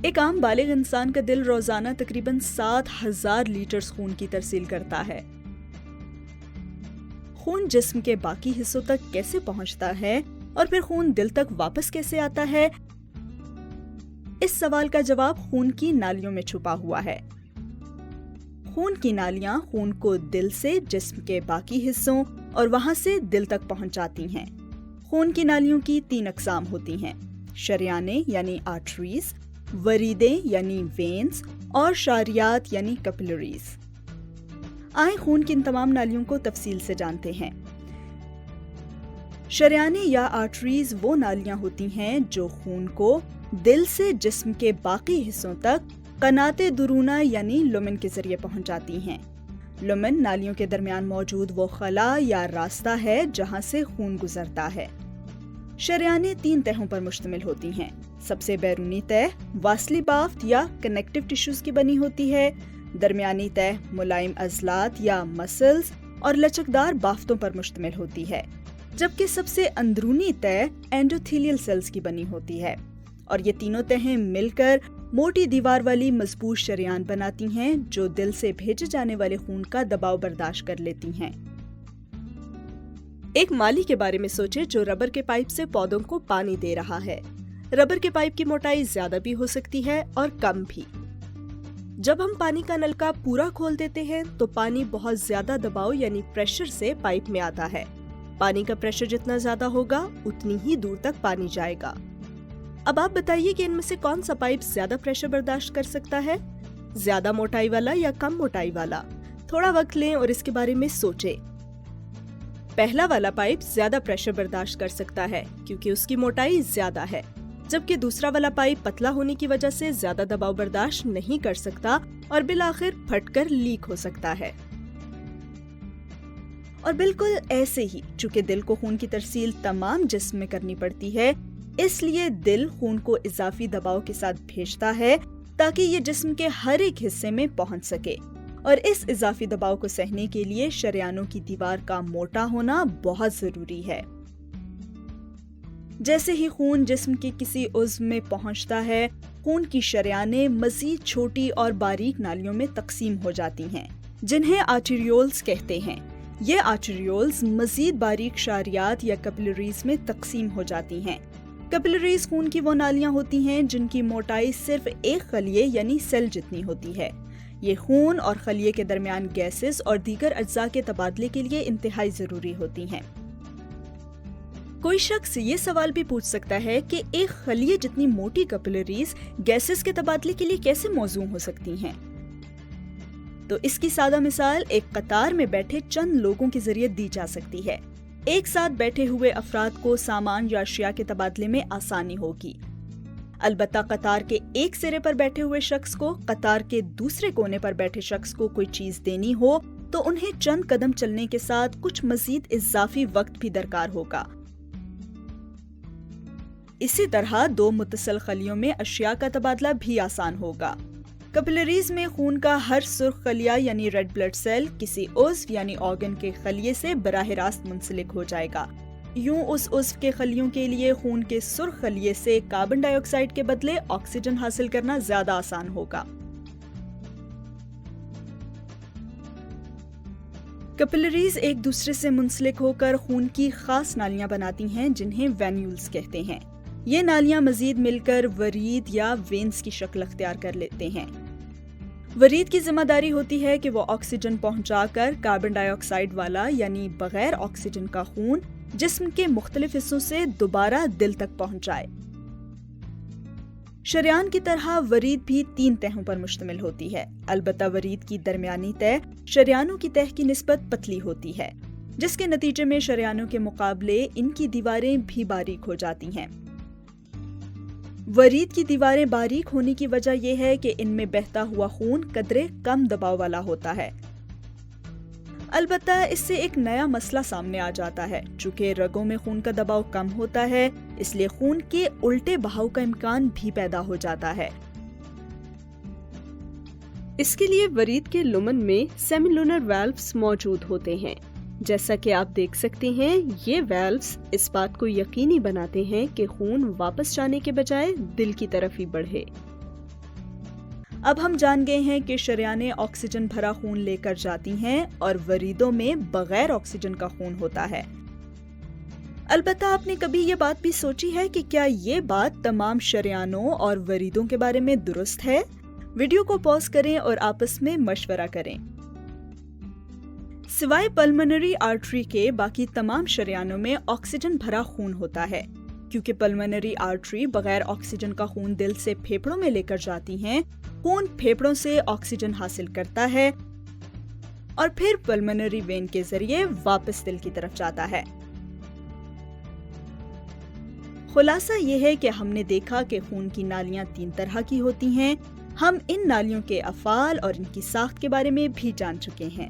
ایک عام بالغ انسان کا دل روزانہ تقریباً 7,000 لیٹر خون کی ترسیل کرتا ہے۔ خون جسم کے باقی حصوں تک کیسے پہنچتا ہے اور پھر خون دل تک واپس کیسے آتا ہے؟ اس سوال کا جواب خون کی نالیوں میں چھپا ہوا ہے۔ خون کی نالیاں خون کو دل سے جسم کے باقی حصوں اور وہاں سے دل تک پہنچاتی ہیں۔ خون کی نالیوں کی 3 اقسام ہوتی ہیں: شریانیں یعنی آرٹریز، وریدیں یعنی وینز اور شاریات یعنی کیپلریز۔ آئیں خون کی ان تمام نالیوں کو تفصیل سے جانتے ہیں۔ شریانیں یا آرٹریز وہ نالیاں ہوتی ہیں جو خون کو دل سے جسم کے باقی حصوں تک قنات درونہ یعنی لومن کے ذریعے پہنچاتی ہیں۔ لومن نالیوں کے درمیان موجود وہ خلا یا راستہ ہے جہاں سے خون گزرتا ہے۔ شریانیں 3 تہوں پر مشتمل ہوتی ہیں۔ سب سے بیرونی تہ واصلی بافت یا کنیکٹیو ٹیشوز کی بنی ہوتی ہے، درمیانی تہ ملائم عضلات یا مسلز اور لچکدار بافتوں پر مشتمل ہوتی ہے، جبکہ سب سے اندرونی تہ اینڈوتھیلیل سیلز کی بنی ہوتی ہے، اور یہ تینوں تہیں مل کر موٹی دیوار والی مضبوط شریان بناتی ہیں جو دل سے بھیجے جانے والے خون کا دباؤ برداشت کر لیتی ہیں۔ ایک مالی کے بارے میں سوچیں جو ربر کے پائپ سے پودوں کو پانی دے رہا ہے۔ ربر کے پائپ کی موٹائی زیادہ بھی ہو سکتی ہے اور کم بھی۔ جب ہم پانی کا نلکا پورا کھول دیتے ہیں تو پانی بہت زیادہ دباؤ یعنی پریشر سے پائپ میں آتا ہے۔ پانی کا پریشر جتنا زیادہ ہوگا اتنی ہی دور تک پانی جائے گا۔ اب آپ بتائیے کہ ان میں سے کون سا پائپ زیادہ پریشر برداشت کر سکتا ہے؟ زیادہ موٹائی والا یا کم موٹائی والا؟ تھوڑا وقت لیں اور اس کے بارے میں سوچیں۔ پہلا والا پائپ زیادہ پریشر برداشت کر سکتا ہے کیونکہ اس کی موٹائی زیادہ ہے، جبکہ دوسرا والا پائپ پتلا ہونے کی وجہ سے زیادہ دباؤ برداشت نہیں کر سکتا اور بالآخر پھٹ کر لیک ہو سکتا ہے۔ اور بالکل ایسے ہی چونکہ دل کو خون کی ترسیل تمام جسم میں کرنی پڑتی ہے، اس لیے دل خون کو اضافی دباؤ کے ساتھ بھیجتا ہے تاکہ یہ جسم کے ہر ایک حصے میں پہنچ سکے، اور اس اضافی دباؤ کو سہنے کے لیے شریانوں کی دیوار کا موٹا ہونا بہت ضروری ہے۔ جیسے ہی خون جسم کے کسی عضو میں پہنچتا ہے، خون کی شریانیں مزید چھوٹی اور باریک نالیوں میں تقسیم ہو جاتی ہیں جنہیں آرٹریولز کہتے ہیں۔ یہ آرٹریولز مزید باریک شاریات یا کیپلریز میں تقسیم ہو جاتی ہیں۔ کیپلریز خون کی وہ نالیاں ہوتی ہیں جن کی موٹائی صرف ایک خلیے یعنی سیل جتنی ہوتی ہے۔ یہ خون اور خلیے کے درمیان گیسز اور دیگر اجزاء کے تبادلے کے لیے انتہائی ضروری ہوتی ہیں۔ کوئی شخص یہ سوال بھی پوچھ سکتا ہے کہ ایک خلیے جتنی موٹی کیپلریز گیسز کے تبادلے کے لیے کیسے موزوں ہو سکتی ہیں؟ تو اس کی سادہ مثال ایک قطار میں بیٹھے چند لوگوں کے ذریعے دی جا سکتی ہے۔ ایک ساتھ بیٹھے ہوئے افراد کو سامان یا اشیاء کے تبادلے میں آسانی ہوگی۔ البتہ قطار کے ایک سرے پر بیٹھے ہوئے شخص کو قطار کے دوسرے کونے پر بیٹھے شخص کو کوئی چیز دینی ہو تو انہیں چند قدم چلنے کے ساتھ کچھ مزید اضافی وقت بھی درکار ہوگا۔ اسی طرح 2 متصل خلیوں میں اشیاء کا تبادلہ بھی آسان ہوگا۔ کیپلریز میں خون کا ہر سرخ خلیہ یعنی ریڈ بلڈ سیل کسی عضو یعنی آرگن کے خلیے سے براہ راست منسلک ہو جائے گا۔ یوں اس عضو کے خلیوں کے لیے خون کے سرخ خلیے سے کاربن ڈائی آکسائیڈ کے بدلے آکسیجن حاصل کرنا زیادہ آسان ہوگا۔ کیپلریز ایک دوسرے سے منسلک ہو کر خون کی خاص نالیاں بناتی ہیں جنہیں وینیولز کہتے ہیں۔ یہ نالیاں مزید مل کر ورید یا وینز کی شکل اختیار کر لیتے ہیں۔ ورید کی ذمہ داری ہوتی ہے کہ وہ آکسیجن پہنچا کر کاربن ڈائی آکسائیڈ والا یعنی بغیر آکسیجن کا خون جسم کے مختلف حصوں سے دوبارہ دل تک پہنچائے۔ شریان کی طرح ورید بھی 3 تہوں پر مشتمل ہوتی ہے، البتہ ورید کی درمیانی تہ شریانوں کی تہ کی نسبت پتلی ہوتی ہے، جس کے نتیجے میں شریانوں کے مقابلے ان کی دیواریں بھی باریک ہو جاتی ہیں۔ ورید کی دیواریں باریک ہونے کی وجہ یہ ہے کہ ان میں بہتا ہوا خون قدرے کم دباؤ والا ہوتا ہے۔ البتہ اس سے ایک نیا مسئلہ سامنے آ جاتا ہے۔ چونکہ رگوں میں خون کا دباؤ کم ہوتا ہے، اس لیے خون کے الٹے بہاؤ کا امکان بھی پیدا ہو جاتا ہے۔ اس کے لیے ورید کے لومن میں سیمی لونر ویلوز موجود ہوتے ہیں۔ جیسا کہ آپ دیکھ سکتے ہیں، یہ ویلوز اس بات کو یقینی بناتے ہیں کہ خون واپس جانے کے بجائے دل کی طرف ہی بڑھے۔ اب ہم جان گئے ہیں کہ شریانیں آکسیجن بھرا خون لے کر جاتی ہیں اور وریدوں میں بغیر آکسیجن کا خون ہوتا ہے۔ البتہ آپ نے کبھی یہ بات بھی سوچی ہے کہ کیا یہ بات تمام شریانوں اور وریدوں کے بارے میں درست ہے؟ ویڈیو کو پاز کریں اور آپس میں مشورہ کریں۔ سوائے پلمنری آرٹری کے باقی تمام شریانوں میں آکسیجن بھرا خون ہوتا ہے۔ کیونکہ پلمنری آرٹری بغیر آکسیجن کا خون دل سے پھیپھڑوں میں لے کر جاتی ہیں، خون پھیپھڑوں سے آکسیجن حاصل کرتا ہے اور پھر پلمنری وین کے ذریعے واپس دل کی طرف جاتا ہے۔ خلاصہ یہ ہے کہ ہم نے دیکھا کہ خون کی نالیاں 3 طرح کی ہوتی ہیں۔ ہم ان نالیوں کے افعال اور ان کی ساخت کے بارے میں بھی جان چکے ہیں۔